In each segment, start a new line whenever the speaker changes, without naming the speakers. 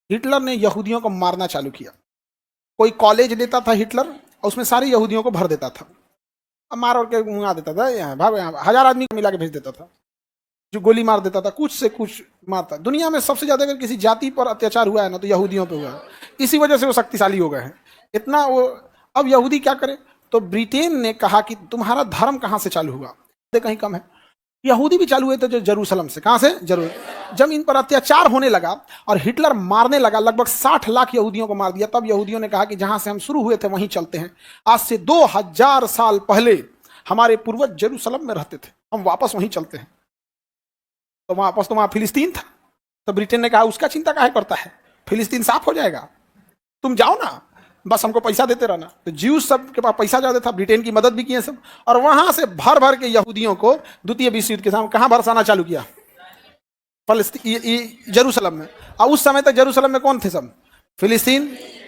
Hitler ने यहूदियों को मारना चालू किया। कोई कॉलेज लेता था हिटलर और उसमें सारे यहूदियों को भर देता था, अब मार और के मुंगा देता था, यहाँ भाग, यहाँ 1000 आदमी को मिला के भेज देता था, जो गोली मार देता था, कुछ से कुछ मारता। दुनिया में सबसे ज्यादा अगर किसी जाति पर अत्याचार हुआ है ना तो यहूदियों पे हुआ है। इसी वजह से वो शक्तिशाली हो गए हैं इतना वो। अब यहूदी क्या करे, तो ब्रिटेन ने कहा कि तुम्हारा धर्म कहाँ से चालू हुआ, कहीं कम है। यहूदी भी चालू हुए थे जो जेरूसलम से, कहां से, जरूर। जब इन पर अत्याचार होने लगा और हिटलर मारने लगा, लगभग 60 लाख यहूदियों को मार दिया, तब यहूदियों ने कहा कि जहां से हम शुरू हुए थे वहीं चलते हैं। आज से 2000 साल पहले हमारे पूर्वज जेरूसलम में रहते थे, हम वापस वहीं चलते हैं। तो वापस तो वहां फिलिस्तीन था, तो ब्रिटेन ने कहा उसका चिंता काहे करता है, फिलिस्तीन साफ हो जाएगा, तुम जाओ ना, बस हमको पैसा देते रहना। तो ज्यूस सब के पास पैसा ज्यादा था, ब्रिटेन की मदद भी किए सब, और वहां से भर भर के यहूदियों को द्वितीय विश्व युद्ध के समय कहां बरसाना चालू किया, जेरूसलम में। और उस समय तक जेरूसलम में कौन थे, सब फिलिस्तीन।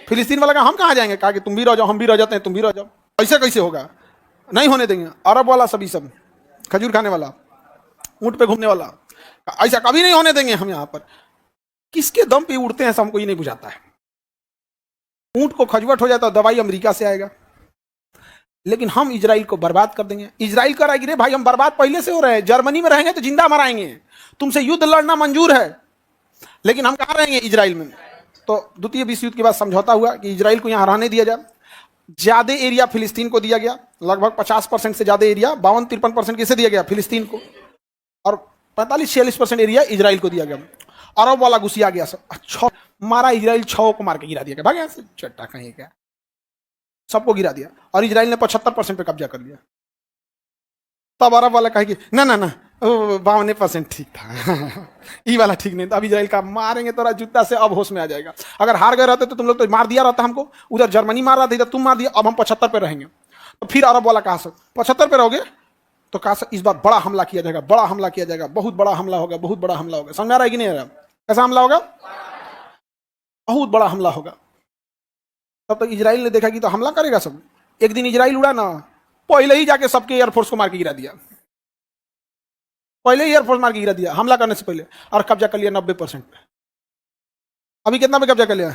फिलिस्तीन वाला कहा हम कहां जाएंगे, कहा कि तुम भी रह जाओ, हम भी रह जाते हैं, तुम भी रह जाओ। ऐसे कैसे होगा, नहीं होने देंगे। अरब वाला सभी सब, खजूर खाने वाला, ऊंट पे घूमने वाला, ऐसा कभी नहीं होने देंगे हम। यहां पर किसके दम पे उड़ते हैं हमको ये नहीं बुझाता है। ऊंट को खजवट हो जाता, दवाई अमेरिका से आएगा, लेकिन हम इजराइल को बर्बाद कर देंगे। इजराइल कर आएगी, रे भाई हम बर्बाद पहले से हो रहे हैं, जर्मनी में रहेंगे तो जिंदा मराएंगे, तुमसे युद्ध लड़ना मंजूर है, लेकिन हम कहां रहेंगे, इजराइल में। तो द्वितीय विश्व युद्ध के बाद समझौता हुआ कि इजराइल को यहां रहने दिया जाए। ज्यादा एरिया फिलिस्तीन को दिया गया, लगभग 50% से ज्यादा एरिया, 52-53% किसे दिया गया, फिलिस्तीन को, और 45-46% एरिया इजराइल को दिया गया। अरब वाला घुसिया गया सब, अच्छा मारा इजराइल, 6 को मार के गिरा दिया, भाग यहाँ से चट्टा कहीं क्या, सबको गिरा दिया, और इजराइल ने 75% पे कब्जा कर लिया। तब अरब वाला कहे कि ना ना ना 52% ठीक था ये वाला ठीक नहीं था। अब इजराइल का मारेंगे तोरा जूता से, अब होश में आ जाएगा। अगर हार गए रहते तो तुम लोग तो मार दिया रहता हमको, उधर जर्मनी मार रहा था, इधर तुम मार दिया, अब हम 75 पे रहेंगे। तो फिर अरब वाला कहा 75 पे रहोगे, तो कहा इस बार बड़ा हमला किया जाएगा, बड़ा हमला किया जाएगा, बहुत बड़ा हमला होगा, बहुत बड़ा हमला होगा। समझ आ रहा है कि नहीं आ रहा, कैसा हमला होगा, बहुत बड़ा हमला होगा। तब तक इजराइल ने देखा कि तो हमला करेगा सब। एक दिन इजराइल उड़ा ना, पहले ही जाके सबके एयरफोर्स को मार के गिरा दिया, पहले ही एयरफोर्स मार के गिरा दिया हमला करने से पहले, और कब्जा कर लिया 90% पे। अभी कितना पे कब्जा कर लिया,